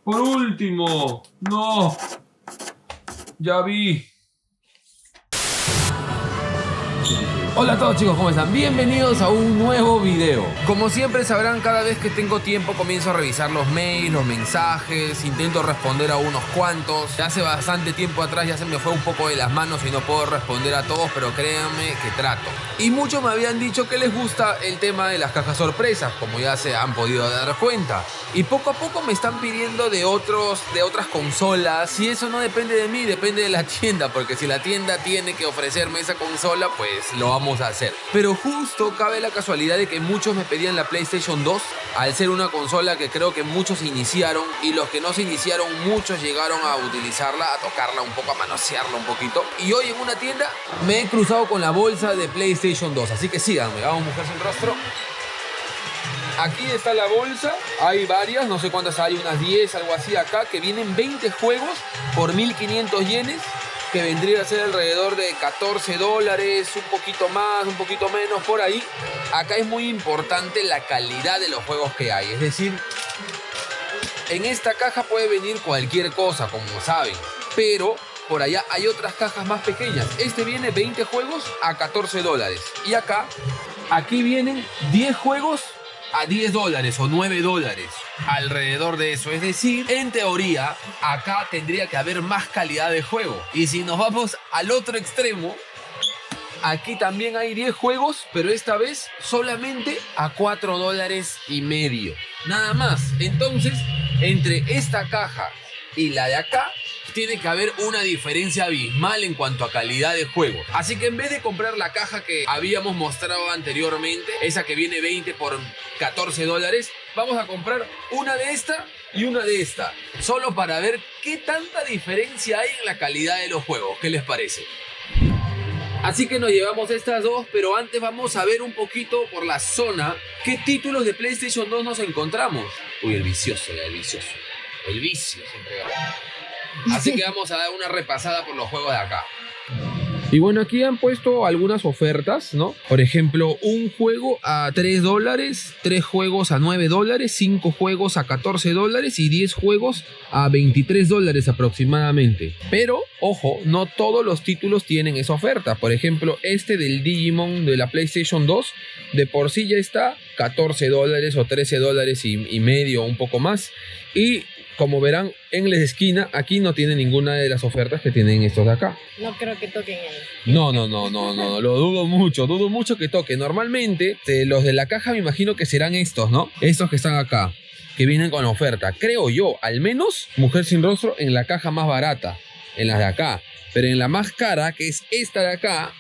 Por último. No. Ya vi. Hola a todos chicos, ¿cómo están? Bienvenidos a un nuevo video. Como siempre sabrán, cada vez que tengo tiempo comienzo a revisar los mails, los mensajes, intento responder a unos cuantos. Hace bastante tiempo atrás ya se me fue un poco de las manos y no puedo responder a todos, pero créanme que trato. Y muchos me habían dicho que les gusta el tema de las cajas sorpresas, como ya se han podido dar cuenta. Y poco a poco me están pidiendo de otras consolas, y eso no depende de mí, depende de la tienda, porque si la tienda tiene que ofrecerme esa consola, pues lo vamos a hacer. Pero justo cabe la casualidad de que muchos me pedían la PlayStation 2, al ser una consola que creo que muchos iniciaron, y los que no se iniciaron, muchos llegaron a utilizarla, a tocarla un poco, a manosearla un poquito. Y hoy en una tienda me he cruzado con la bolsa de PlayStation 2, así que síganme, vamos Mujer Sin Rostro. Aquí está la bolsa, hay varias, no sé cuántas hay, unas 10, algo así acá, que vienen 20 juegos por 1500 yenes, que vendría a ser alrededor de $14, un poquito más, un poquito menos, por ahí. Acá es muy importante la calidad de los juegos que hay, es decir, en esta caja puede venir cualquier cosa, como saben, pero por allá hay otras cajas más pequeñas. Este viene 20 juegos a $14, y aquí vienen 10 juegos a $10 o $9, alrededor de eso. Es decir, en teoría, acá tendría que haber más calidad de juego. Y si nos vamos al otro extremo, aquí también hay 10 juegos, pero esta vez solamente a $4.50. Nada más. Entonces, entre esta caja y la de acá, tiene que haber una diferencia abismal en cuanto a calidad de juego. Así que en vez de comprar la caja que habíamos mostrado anteriormente, esa que viene 20 por $14, vamos a comprar una de esta y una de esta, solo para ver qué tanta diferencia hay en la calidad de los juegos. ¿Qué les parece? Así que nos llevamos estas dos, pero antes vamos a ver un poquito por la zona qué títulos de PlayStation 2 nos encontramos. Uy, el vicioso, el vicioso. El vicio siempre gana. Así que vamos a dar una repasada por los juegos de acá. Y bueno, aquí han puesto algunas ofertas, ¿no? Por ejemplo, un juego a $3, 3 juegos a $9, 5 juegos a $14 y 10 juegos a $23 aproximadamente. Pero, ojo, no todos los títulos tienen esa oferta. Por ejemplo, este del Digimon de la PlayStation 2, de por sí ya está $14 o $13.50, un poco más. Y como verán en la esquina, aquí no tiene ninguna de las ofertas que tienen estos de acá. No creo que toquen él. No, lo dudo mucho que toque. Normalmente, los de la caja me imagino que serán estos, ¿no? Estos que están acá, que vienen con oferta. Creo yo, al menos, Mujer Sin Rostro en la caja más barata, en las de acá. Pero en la más cara, que es esta de acá,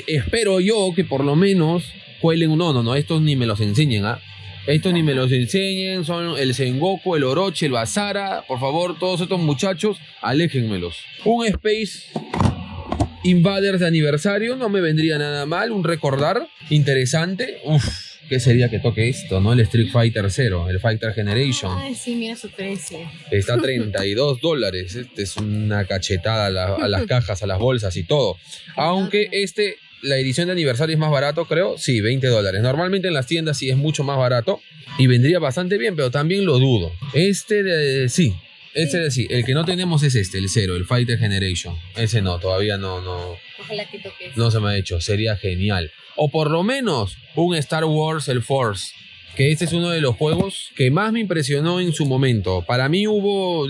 espero yo que por lo menos cuelen un... No, estos ni me los enseñen, ¿ah? Estos ni me los enseñen, son el Sengoku, el Orochi, el Basara. Por favor, todos estos muchachos, aléjenmelos. Un Space Invaders de aniversario, no me vendría nada mal. Un recordar interesante. Uf, ¿qué sería que toque esto, no? El Street Fighter 0, el Fighter Generation. Ay, sí, mira su precio. Está a $32. Este es una cachetada a las cajas, a las bolsas y todo. Aunque la edición de aniversario es más barato, creo. Sí, $20. Normalmente en las tiendas sí es mucho más barato y vendría bastante bien, pero también lo dudo. Sí. El que no tenemos es el 0, el Fighter Generation. Ese no, todavía no. Ojalá que toque. No se me ha hecho, sería genial. O por lo menos un Star Wars, el Force. Que este es uno de los juegos que más me impresionó en su momento. Para mí hubo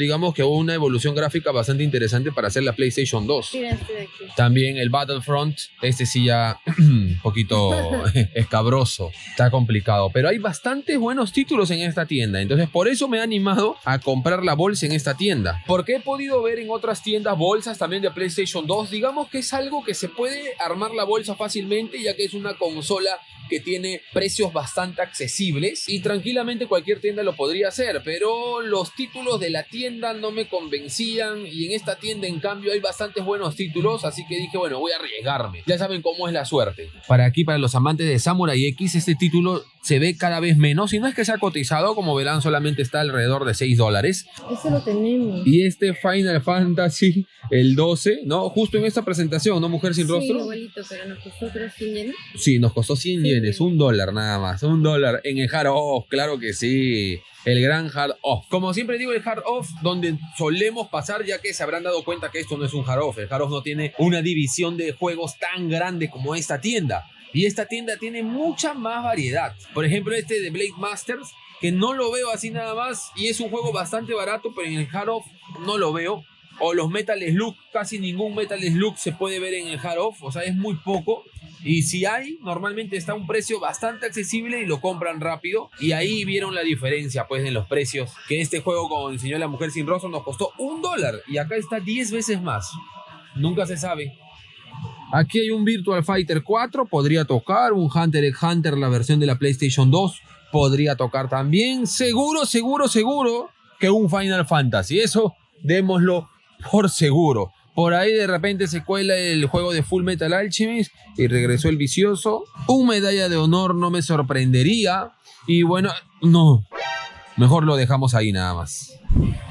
una evolución gráfica bastante interesante para hacer la PlayStation 2. Mira este de aquí. También el Battlefront, este sí ya un poquito escabroso, está complicado. Pero hay bastantes buenos títulos en esta tienda. Entonces por eso me he animado a comprar la bolsa en esta tienda. Porque he podido ver en otras tiendas bolsas también de PlayStation 2. Digamos que es algo que se puede armar la bolsa fácilmente, ya que es una consola que tiene precios bastante accesibles y tranquilamente cualquier tienda lo podría hacer, pero los títulos de la tienda no me convencían y en esta tienda en cambio hay bastantes buenos títulos, así que dije, bueno, voy a arriesgarme. Ya saben cómo es la suerte. Para los amantes de Samurai X, este título se ve cada vez menos, y no es que sea cotizado, como verán solamente está alrededor de $6. Eso lo tenemos. Y este Final Fantasy, el 12, ¿no? Justo en esta presentación, ¿no? Mujer sin Sí, rostro. igualito, pero nos costó creo 100 yenes. Sí, nos costó 100 yenes, $1 nada más, $1 en el Hard Off, claro que sí. El gran Hard Off. Como siempre digo, el Hard Off, donde solemos pasar, ya que se habrán dado cuenta que esto no es un Hard Off. El Hard Off no tiene una división de juegos tan grande como esta tienda. Y esta tienda tiene mucha más variedad. Por ejemplo, este de Blade Masters, que no lo veo así nada más, y es un juego bastante barato, pero en el Hard Off no lo veo. O los Metal Slug, casi ningún Metal Slug se puede ver en el Hard Off, o sea, es muy poco. Y si hay, normalmente está a un precio bastante accesible y lo compran rápido. Y ahí vieron la diferencia, pues, en los precios. Que este juego, como enseñó La Mujer Sin Rostro, nos costó $1. Y acá está 10 veces más. Nunca se sabe. Aquí hay un Virtual Fighter 4, podría tocar. Un Hunter x Hunter, la versión de la PlayStation 2, podría tocar también. Seguro que un Final Fantasy. Eso, démoslo por seguro. Por ahí de repente se cuela el juego de Full Metal Alchemist y regresó el vicioso. Un medalla de honor no me sorprendería. Y bueno, no. Mejor lo dejamos ahí nada más.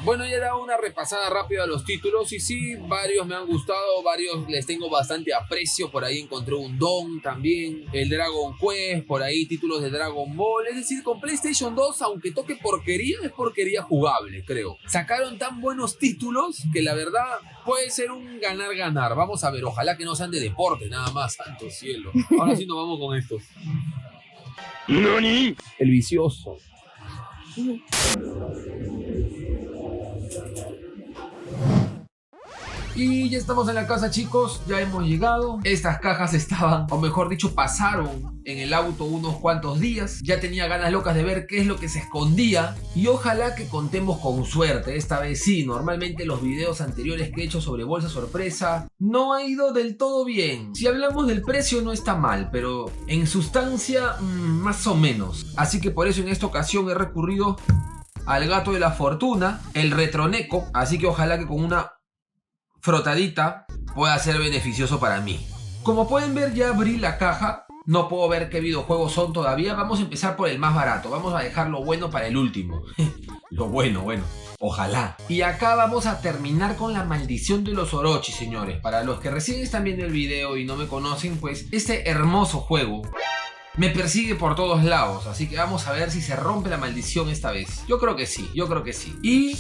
Bueno, ya he dado una repasada rápida a los títulos y sí, varios me han gustado, varios les tengo bastante aprecio. Por ahí encontré un Dawn también, el Dragon Quest, por ahí títulos de Dragon Ball. Es decir, con PlayStation 2, aunque toque porquería, es porquería jugable, creo. Sacaron tan buenos títulos que la verdad puede ser un ganar-ganar. Vamos a ver, ojalá que no sean de deporte nada más, santo cielo. Ahora sí nos vamos con estos. ¿Nani? El vicioso. Y ya estamos en la casa, chicos, ya hemos llegado. Estas cajas estaban, o mejor dicho, pasaron en el auto unos cuantos días. Ya tenía ganas locas de ver qué es lo que se escondía. Y ojalá que contemos con suerte, esta vez sí. Normalmente los videos anteriores que he hecho sobre bolsa sorpresa no ha ido del todo bien. Si hablamos del precio no está mal, pero en sustancia más o menos. Así que por eso en esta ocasión he recurrido al gato de la fortuna, el Retroneco. Así que ojalá que con una frotadita pueda ser beneficioso para mí. Como pueden ver, ya abrí la caja. No puedo ver qué videojuegos son todavía. Vamos a empezar por el más barato. Vamos a dejar lo bueno para el último. Lo bueno. Ojalá. Y acá vamos a terminar con la maldición de los Orochi, señores. Para los que recién están viendo el video y no me conocen, pues este hermoso juego me persigue por todos lados. Así que vamos a ver si se rompe la maldición esta vez. Yo creo que sí. Y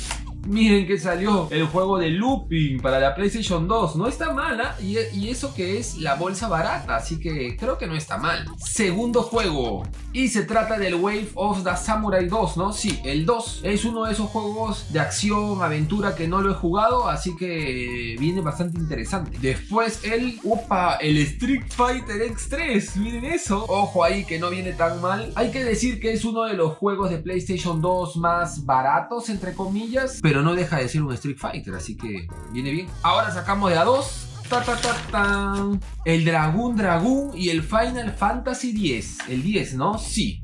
miren que salió el juego de Looping para la PlayStation 2. No está mala. Y eso que es la bolsa barata. Así que creo que no está mal. Segundo juego. Y se trata del Wave of the Samurai 2, ¿no? Sí, el 2. Es uno de esos juegos de acción, aventura que no lo he jugado. Así que viene bastante interesante. Después el Street Fighter X3. Miren eso. Ojo ahí que no viene tan mal. Hay que decir que es uno de los juegos de PlayStation 2 más baratos, entre comillas. Pero no deja de ser un Street Fighter, así que viene bien. Ahora sacamos de a dos. El Dragoon y el Final Fantasy X. El 10, ¿no? Sí.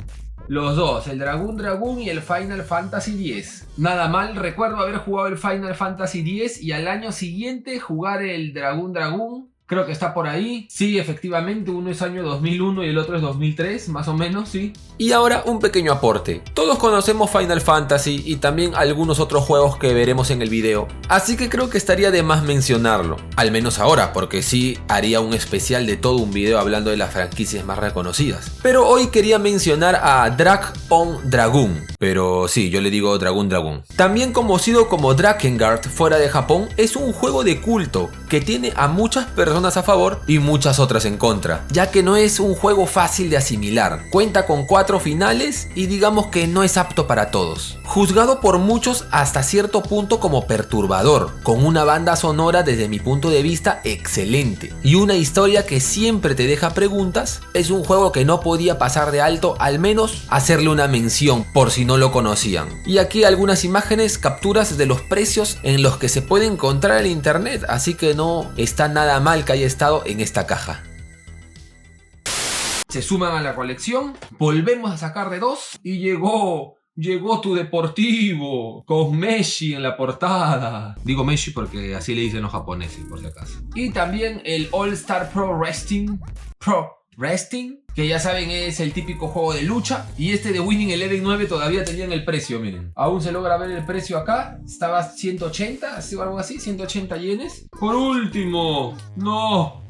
Los dos, el Dragoon y el Final Fantasy X. Nada mal, recuerdo haber jugado el Final Fantasy X y al año siguiente jugar el Dragoon. Creo que está por ahí. Sí, efectivamente, uno es año 2001 y el otro es 2003, más o menos, sí. Y ahora un pequeño aporte. Todos conocemos Final Fantasy y también algunos otros juegos que veremos en el video, así que creo que estaría de más mencionarlo. Al menos ahora, porque sí haría un especial de todo un video hablando de las franquicias más reconocidas. Pero hoy quería mencionar a Drag-On-Dragoon. Pero sí, yo le digo Dragoon. También conocido como Drakengard fuera de Japón, es un juego de culto que tiene a muchas personas a favor y muchas otras en contra, ya que no es un juego fácil de asimilar. Cuenta con 4 finales y digamos que no es apto para todos. Juzgado por muchos hasta cierto punto como perturbador, con una banda sonora desde mi punto de vista excelente y una historia que siempre te deja preguntas, es un juego que no podía pasar de alto, al menos hacerle una mención por si no lo conocían. Y aquí algunas imágenes, capturas de los precios en los que se puede encontrar en internet, así que no está nada mal que haya estado en esta caja. Se suman a la colección, volvemos a sacar de 2 y llegó tu Deportivo con Meshi en la portada. Digo Meshi porque así le dicen los japoneses, por si acaso. Y también el All Star Pro Wrestling Pro Wrestling, que ya saben es el típico juego de lucha. Y este de Winning Eleven 9 todavía tenían el precio, miren. Aún se logra ver el precio acá. Estaba 180, así o algo así, 180 yenes. Por último, no,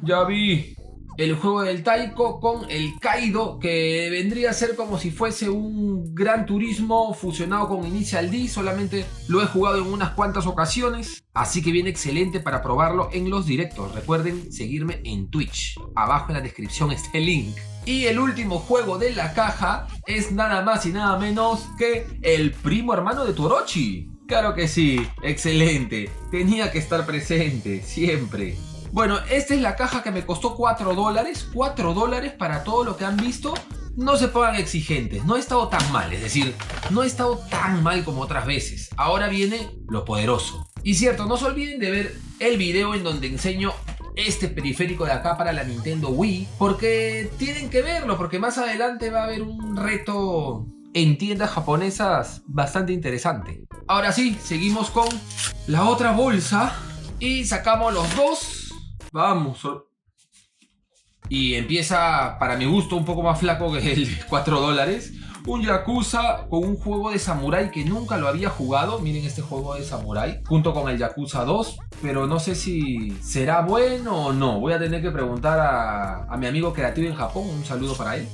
ya vi. El juego del Taiko con el Kaido, que vendría a ser como si fuese un Gran Turismo fusionado con Initial D. Solamente lo he jugado en unas cuantas ocasiones, así que viene excelente para probarlo en los directos. Recuerden seguirme en Twitch, abajo en la descripción está el link. Y el último juego de la caja es nada más y nada menos que el primo hermano de Torochi. Claro que sí, excelente, tenía que estar presente, siempre. Bueno, esta es la caja que me costó $4. $4 para todo lo que han visto. No se pongan exigentes, no he estado tan mal, es decir, no he estado tan mal como otras veces. Ahora viene lo poderoso. Y cierto, no se olviden de ver el video en donde enseño este periférico de acá para la Nintendo Wii, porque tienen que verlo, porque más adelante va a haber un reto en tiendas japonesas bastante interesante. Ahora sí, seguimos con la otra bolsa y sacamos los dos. Vamos. Y empieza, para mi gusto, un poco más flaco que el $4. Un Yakuza Con un juego de Samurai que nunca lo había jugado. Miren este juego de Samurai, junto con el Yakuza 2. Pero no sé si será bueno o no. Voy a tener que preguntar a mi amigo creativo en Japón. Un saludo para él.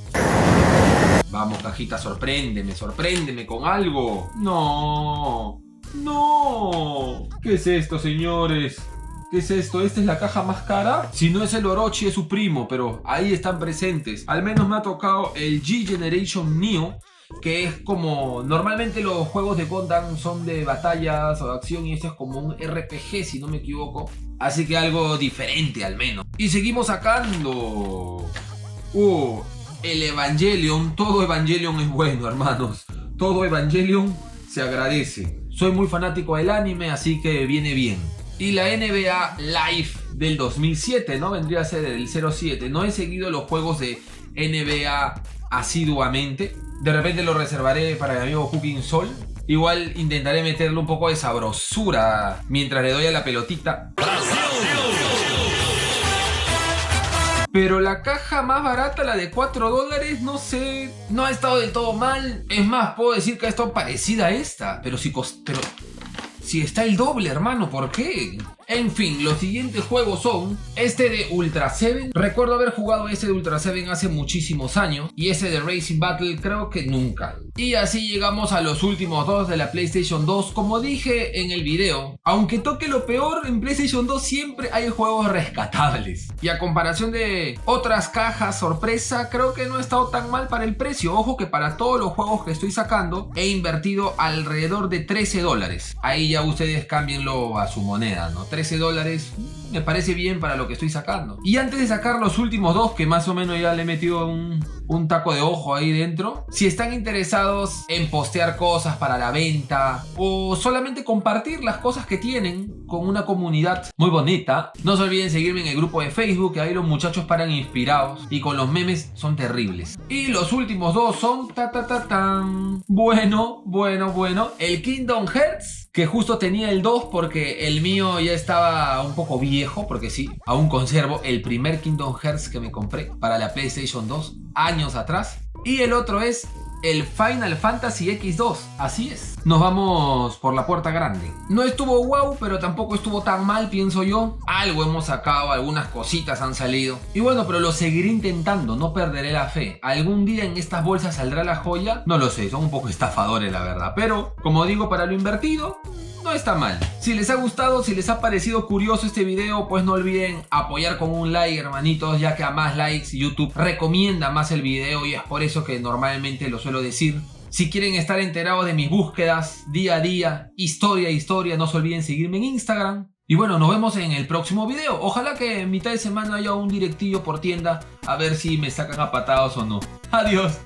Vamos, cajita, sorpréndeme con algo. No. No. ¿Qué es esto, señores? ¿Qué es esto? ¿Esta es la caja más cara? Si no es el Orochi, es su primo, pero ahí están presentes. Al menos me ha tocado el G-Generation Neo, que es como... Normalmente los juegos de Gundam son de batallas o de acción y este es como un RPG, si no me equivoco. Así que algo diferente al menos. Y seguimos sacando... el Evangelion. Todo Evangelion es bueno, hermanos. Todo Evangelion se agradece. Soy muy fanático del anime, así que viene bien. Y la NBA Live del 2007, ¿no? Vendría a ser el 07. No he seguido los juegos de NBA asiduamente. De repente lo reservaré para mi amigo Cooking Sol. Igual intentaré meterle un poco de sabrosura mientras le doy a la pelotita. Pero la caja más barata, la de $4, no sé, no ha estado del todo mal. Es más, puedo decir que ha estado parecida a esta. Pero si está el doble, hermano, ¿por qué? En fin, los siguientes juegos son este de Ultra 7. Recuerdo haber jugado este de Ultra 7 hace muchísimos años. Y este de Racing Battle creo que nunca. Y así llegamos a los últimos dos de la PlayStation 2. Como dije en el video, aunque toque lo peor, en PlayStation 2 siempre hay juegos rescatables. Y a comparación de otras cajas sorpresa, creo que no ha estado tan mal para el precio. Ojo que para todos los juegos que estoy sacando he invertido alrededor de $13. Ahí ya ustedes cámbienlo a su moneda, ¿no? $13 me parece bien para lo que estoy sacando. Y antes de sacar los últimos dos, que más o menos ya le he metido un taco de ojo ahí dentro, si están interesados en postear cosas para la venta o solamente compartir las cosas que tienen con una comunidad muy bonita, no se olviden seguirme en el grupo de Facebook, que ahí los muchachos paran inspirados y con los memes son terribles. Y los últimos dos son bueno, el Kingdom Hearts, que justo tenía el 2 porque el mío ya estaba un poco viejo, porque sí, aún conservo el primer Kingdom Hearts que me compré para la PlayStation 2 años atrás. Y el otro es el Final Fantasy X2, así es. Nos vamos por la puerta grande. No estuvo wow, pero tampoco estuvo tan mal, pienso yo. Algo hemos sacado, algunas cositas han salido. Y bueno, pero lo seguiré intentando, no perderé la fe. ¿Algún día en estas bolsas saldrá la joya? No lo sé, son un poco estafadores la verdad. Pero, como digo, para lo invertido, no está mal. Si les ha gustado, si les ha parecido curioso este video, pues no olviden apoyar con un like, hermanitos, ya que a más likes YouTube recomienda más el video y es por eso que normalmente lo suelo decir. Si quieren estar enterados de mis búsquedas día a día, historia a historia, no se olviden seguirme en Instagram. Y bueno, nos vemos en el próximo video. Ojalá que en mitad de semana haya un directillo por tienda, a ver si me sacan a patados o no. Adiós.